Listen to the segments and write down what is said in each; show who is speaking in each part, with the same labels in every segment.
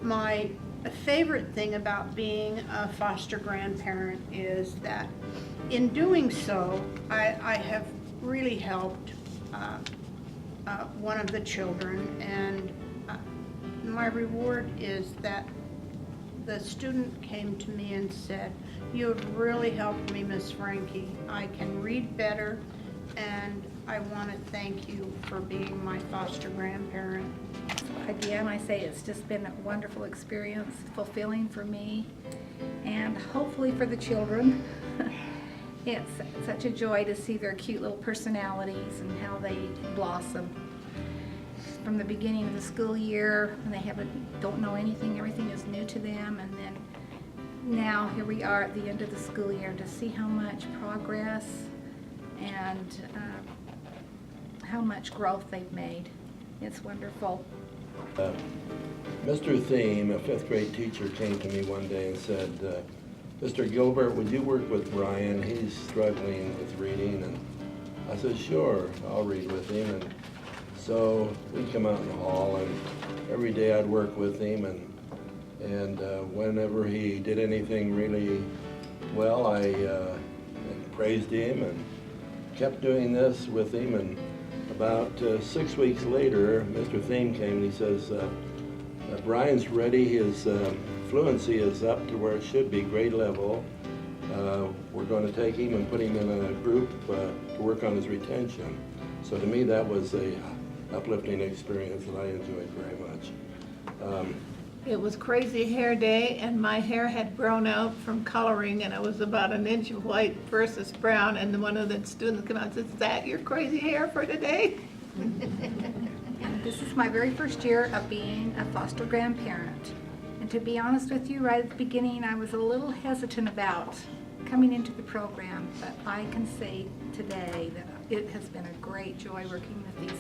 Speaker 1: My favorite thing about being a foster grandparent is that in doing so, I have really helped one of the children, and my reward is that the student came to me and said, "You have really helped me, Miss Frankie. I can read better, and I want to thank you for being my foster grandparent."
Speaker 2: Again, I say it's just been a wonderful experience, fulfilling for me, and hopefully for the children. It's such a joy to see their cute little personalities and how they blossom. From the beginning of the school year, when they don't know anything, everything is new to them, and then now here we are at the end of the school year to see how much progress and how much growth they've made. It's wonderful.
Speaker 3: Mr. Thiem, a 5th grade teacher, came to me one day and said, "Mr. Gilbert, would you work with Brian? He's struggling with reading." And I said, "Sure, I'll read with him." And so we'd come out in the hall, and every day I'd work with him, and whenever he did anything really well, I praised him and kept doing this with him. And about 6 weeks later, Mr. Thiem came and he says, "Brian's ready. His fluency is up to where it should be, grade level. We're going to take him and put him in a group to work on his retention." So to me, that was a uplifting experience that I enjoyed very much.
Speaker 4: It was crazy hair day, and my hair had grown out from coloring, and it was about an inch of white versus brown, and one of the students came out and said, "Is that your crazy hair for today?"
Speaker 2: And this is my very first year of being a foster grandparent. And to be honest with you, right at the beginning, I was a little hesitant about coming into the program, but I can say today that it has been a great joy working with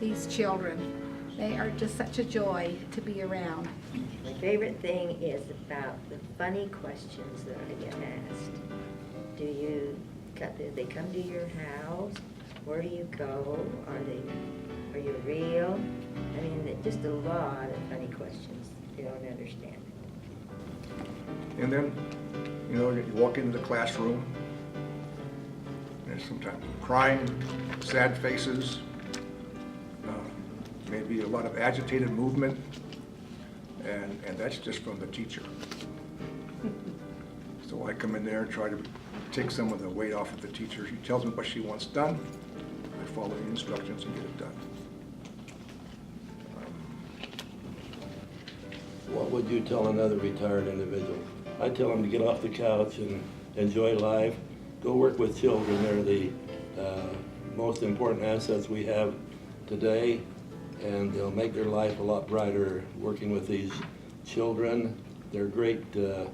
Speaker 2: these children. They are just such a joy to be around.
Speaker 5: My favorite thing is about the funny questions that I get asked. Do they come to your house? Where do you go? Are you real? I mean, just a lot of funny questions. You don't understand.
Speaker 6: And then, you walk into the classroom, there's sometimes crying, sad faces, maybe a lot of agitated movement, and that's just from the teacher. So I come in there and try to take some of the weight off of the teacher. She tells me what she wants done. I follow the instructions and get it done.
Speaker 3: What would you tell another retired individual? I tell them to get off the couch and enjoy life. Go work with children. They're the most important assets we have today, and they'll make their life a lot brighter working with these children. They're great to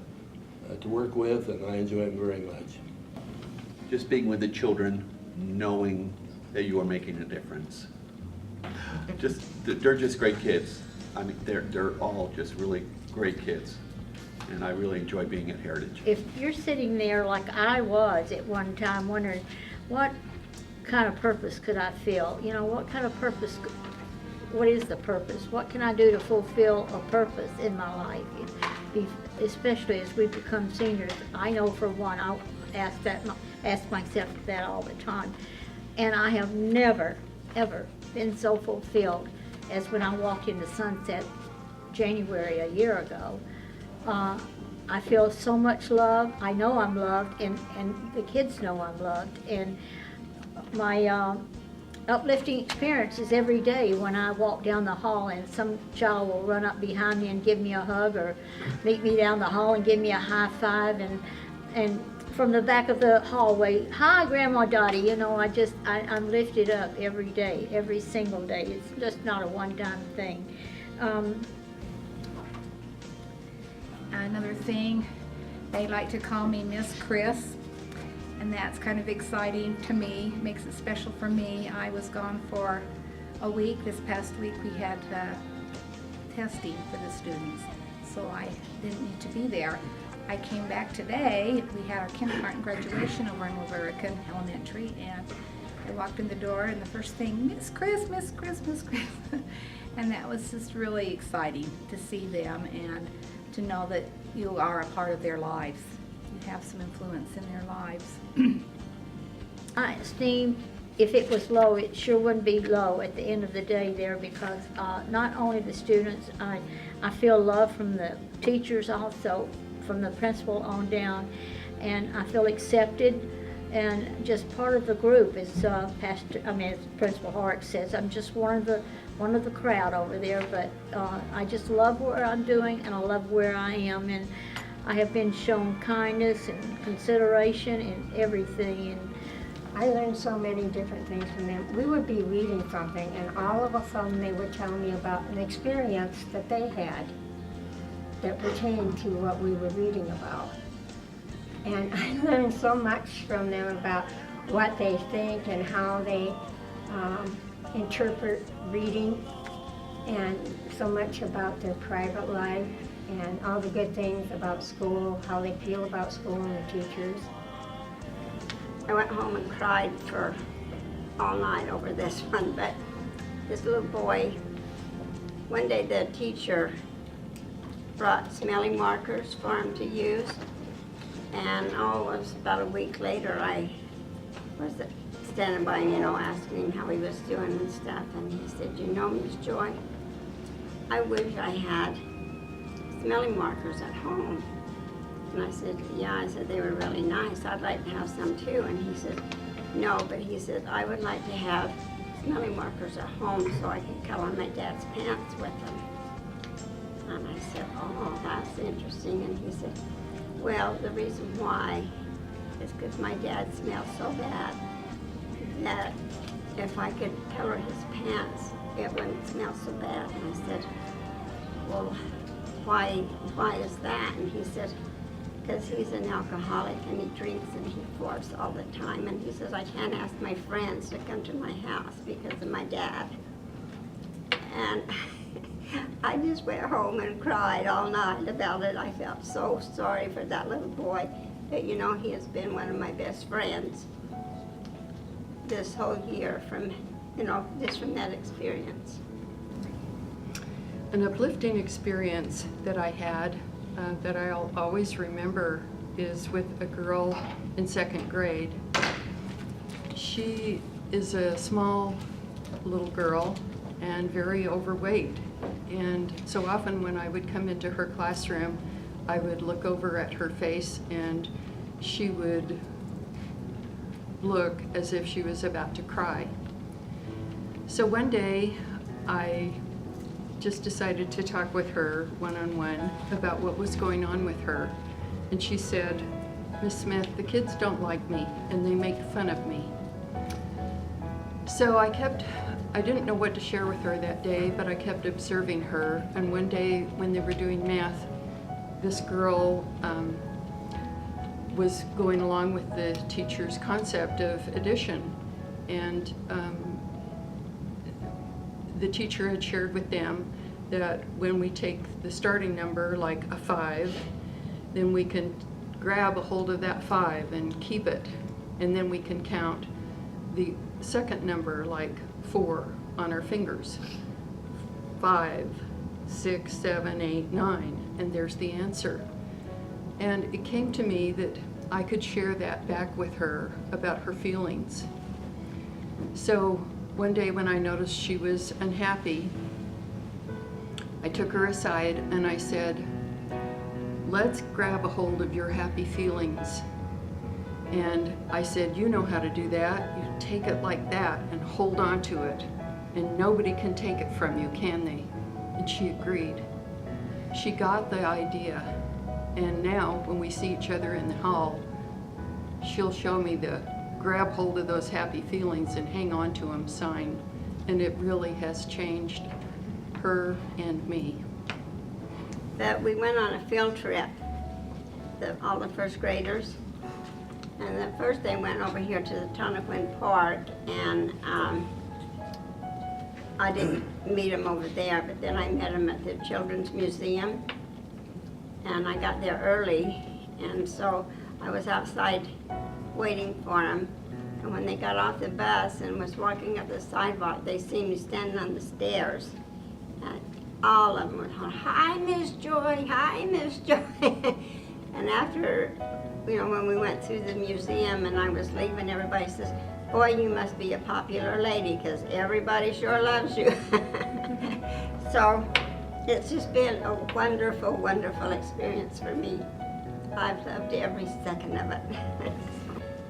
Speaker 3: work with, and I enjoy them very much.
Speaker 7: Just being with the children, knowing that you are making a difference. They're just great kids. I mean, they're all just really great kids, and I really enjoy being at Heritage.
Speaker 8: If you're sitting there like I was at one time wondering, what kind of purpose could I feel? What kind of purpose, what is the purpose? What can I do to fulfill a purpose in my life? Especially as we become seniors. I know for one, I ask myself that all the time. And I have never, ever been so fulfilled as when I walked into Sunset January a year ago. I feel so much love. I know I'm loved, and the kids know I'm loved. And my uplifting experience is every day when I walk down the hall and some child will run up behind me and give me a hug, or meet me down the hall and give me a high five, and from the back of the hallway, "Hi, Grandma Dottie." I'm lifted up every day, every single day. It's just not a one-time thing.
Speaker 2: Another thing, they like to call me Miss Chris, and that's kind of exciting to me, makes it special for me. I was gone for a week. This past week we had testing for the students, so I didn't need to be there. I came back today. We had our kindergarten graduation over in Verkin Elementary, and I walked in the door and the first thing, Miss Chris, Miss Chris, Miss Chris. And that was just really exciting to see them and to know that you are a part of their lives. You have some influence in their lives.
Speaker 8: I esteem if it was low, it sure wouldn't be low at the end of the day there, because not only the students, I feel love from the teachers also, from the principal on down, and I feel accepted and just part of the group. As as Principal Hart says, I'm just one of the crowd over there, but I just love what I'm doing and I love where I am, and I have been shown kindness and consideration and everything. And
Speaker 9: I learned so many different things from them. We would be reading something and all of a sudden they would tell me about an experience that they had that pertained to what we were reading about. And I learned so much from them about what they think and how they interpret reading, and so much about their private life and all the good things about school, how they feel about school and the teachers.
Speaker 10: I went home and cried for all night over this one, but this little boy, one day the teacher brought smelling markers for him to use, and it was about a week later, I was standing by him, asking him how he was doing and stuff, and he said, Miss Joy, I wish I had smelling markers at home. And I said, yeah, I said, they were really nice. I'd like to have some too. And he said, no, but he said, I would like to have smelling markers at home so I could color my dad's pants with them. And I said, oh, that's interesting. And he said, well, the reason why is because my dad smells so bad that if I could color his pants, it wouldn't smell so bad. And I said, well, why is that? And he said, because he's an alcoholic and he drinks and he farts all the time. And he says, I can't ask my friends to come to my house because of my dad. And I just went home and cried all night about it. I felt so sorry for that little boy. But he has been one of my best friends this whole year from that experience.
Speaker 11: An uplifting experience that I had that I'll always remember is with a girl in 2nd grade. She is a small little girl and very overweight. And so often when I would come into her classroom, I would look over at her face and she would look as if she was about to cry. So one day I just decided to talk with her one-on-one about what was going on with her. And she said, Miss Smith, the kids don't like me and they make fun of me. So I didn't know what to share with her that day, but I kept observing her. And one day when they were doing math, this girl was going along with the teacher's concept of addition. And the teacher had shared with them that when we take the starting number, like a 5, then we can grab a hold of that 5 and keep it. And then we can count the second number, like 4, on our fingers. 5, 6, 7, 8, 9, and there's the answer. And it came to me that I could share that back with her about her feelings. So one day when I noticed she was unhappy, I took her aside and I said, let's grab a hold of your happy feelings. And I said, you know how to do that. You take it like that and hold on to it. And nobody can take it from you, can they? And she agreed. She got the idea. And now when we see each other in the hall, she'll show me the grab hold of those happy feelings and hang on to them sign. And it really has changed her and me.
Speaker 10: But we went on a field trip, all the 1st graders. And at first they went over here to the Tonopin Park, and I didn't meet them over there, but then I met them at the Children's Museum. And I got there early, and so I was outside waiting for them. And when they got off the bus and was walking up the sidewalk, they seen me standing on the stairs. And all of them were, "Hi, Miss Joy, hi, Miss Joy." And after, when we went through the museum and I was leaving, everybody says, "Boy, you must be a popular lady, because everybody sure loves you." So it's just been a wonderful, wonderful experience for me. I've loved every second of it.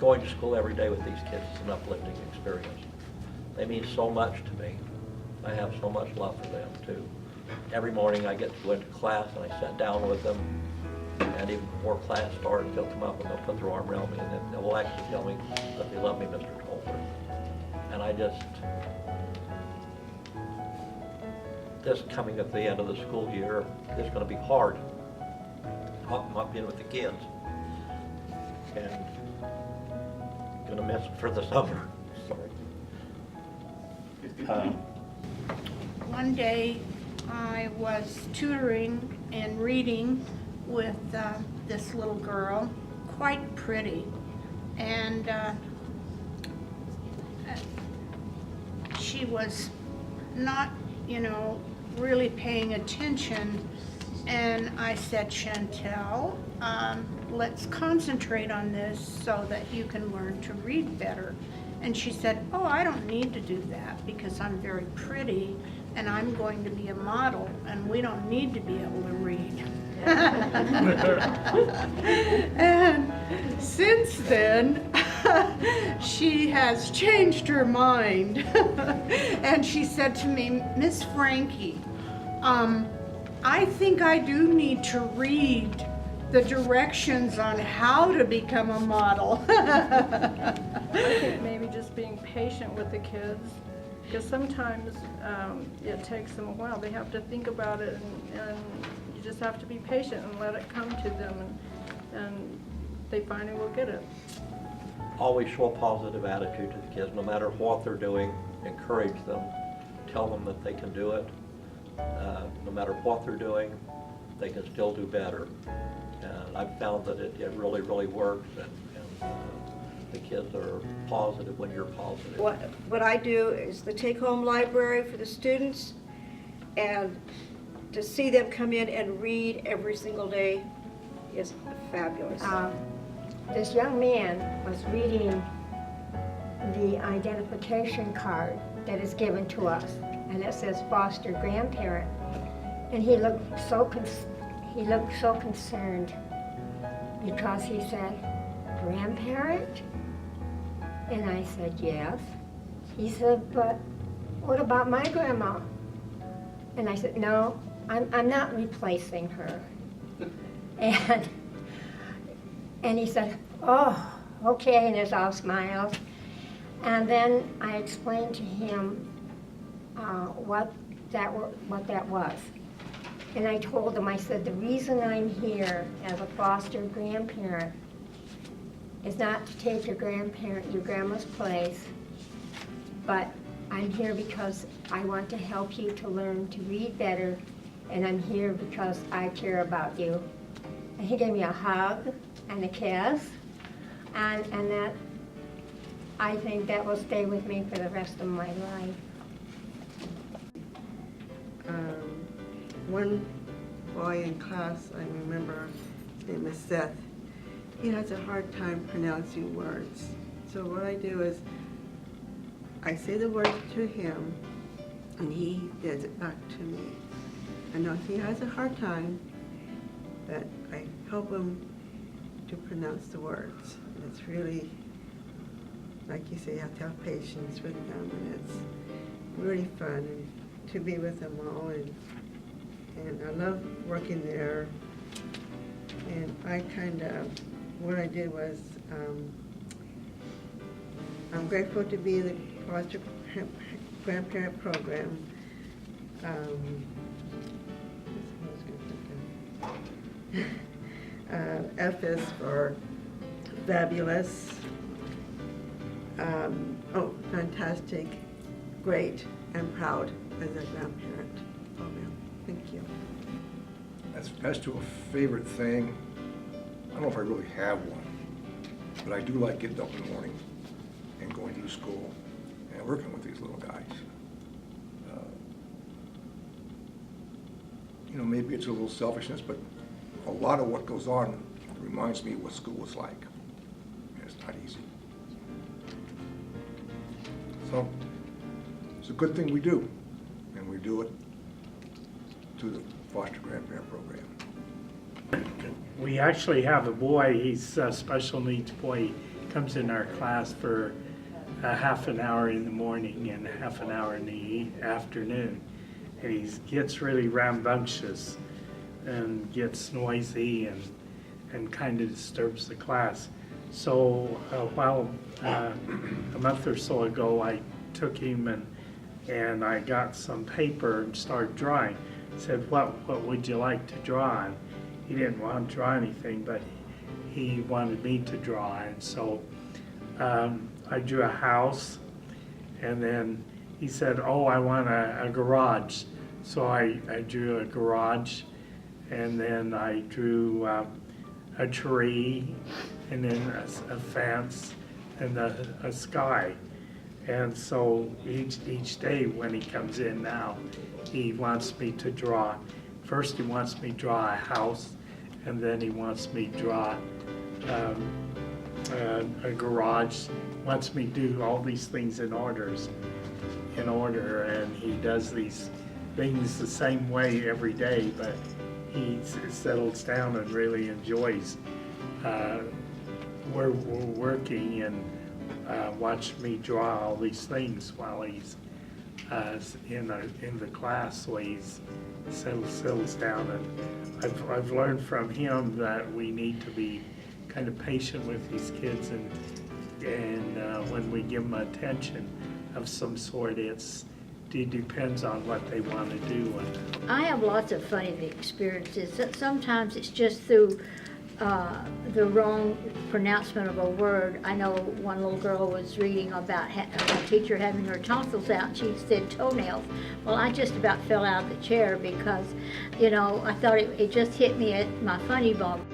Speaker 12: Going to school every day with these kids is an uplifting experience. They mean so much to me. I have so much love for them too. Every morning I get to go into class and I sit down with them, and even before class starts, they'll come up and they'll put their arm around me and then they will actually tell me that they love me, Mr. Colbert. And this coming at the end of the school year is going to be hard. Not being with the kids. And going to miss them for the summer. Sorry.
Speaker 1: One day I was tutoring and reading with this little girl, quite pretty, and she was not, really paying attention, and I said, "Chantel, let's concentrate on this so that you can learn to read better." And she said, "Oh, I don't need to do that because I'm very pretty and I'm going to be a model and we don't need to be able to read." And since then, she has changed her mind. And she said to me, "Miss Frankie, I think I do need to read the directions on how to become a model."
Speaker 13: I think maybe just being patient with the kids, because sometimes it takes them a while. They have to think about it, and you just have to be patient and let it come to them, and they finally will get it.
Speaker 12: Always show a positive attitude to the kids, no matter what they're doing. Encourage them, tell them that they can do it. No matter what they're doing, they can still do better. And I've found that it really, really works, and the kids are positive when you're positive.
Speaker 14: What I do is the take-home library for the students, and to see them come in and read every single day is fabulous.
Speaker 9: This young man was reading the identification card that is given to us, and it says foster grandparent, and he looked so concerned because he said, "Grandparent?" And I said, "Yes." He said, "But what about my grandma?" And I said, "No, I'm not replacing her." And he said, "Oh, okay," and there's all smiles. And then I explained to him what that was. And I told him, I said, "The reason I'm here as a foster grandparent is not to take your grandma's place, but I'm here because I want to help you to learn to read better, and I'm here because I care about you." And he gave me a hug and a kiss, and that, I think that will stay with me for the rest of my life.
Speaker 15: One boy in class, I remember, his name is Seth. He has a hard time pronouncing words. So what I do is, I say the words to him, and he does it back to me. I know he has a hard time, but I help him to pronounce the words. And it's really, like you say, you have to have patience with them, and it's really fun to be with them all. And I love working there. And what I did was, I'm grateful to be in the foster grandparent program. F is for fabulous, fantastic, great, and proud as a grandparent program. Thank you.
Speaker 6: As to a favorite thing, I don't know if I really have one, but I do like getting up in the morning and going through school and working with these little guys. You know, maybe it's a little selfishness, but a lot of what goes on reminds me what school was like. And it's not easy. So it's a good thing we do, and we do it through the foster grandparent program.
Speaker 16: We actually have a boy, he's a special needs boy. He comes in our class for a half an hour in the morning and a half an hour in the afternoon. And he gets really rambunctious and gets noisy and kind of disturbs the class. So a month or so ago, I took him and I got some paper and started drawing. I said, what would you like to draw? And he didn't want to draw anything, but he wanted me to draw. And so I drew a house, and then he said, oh, I want a garage. So I drew a garage, and then I drew a tree, and then a fence, and a sky. And so each day when he comes in now, he wants me to draw. First he wants me to draw a house, and then he wants me to draw a garage, wants me to do all these things in order, and he does these things the same way every day, but he settles down and really enjoys we're working and watch me draw all these things while he's in the class, so he settles down. And I've learned from him that we need to be kind of patient with these kids, and when we give them attention of some sort, it depends on what they want to do.
Speaker 8: I have lots of funny experiences. Sometimes it's just through the wrong pronouncement of a word. I know one little girl was reading about a teacher having her tonsils out, and she said toenails. Well, I just about fell out of the chair because, you know, I thought it just hit me at my funny bone.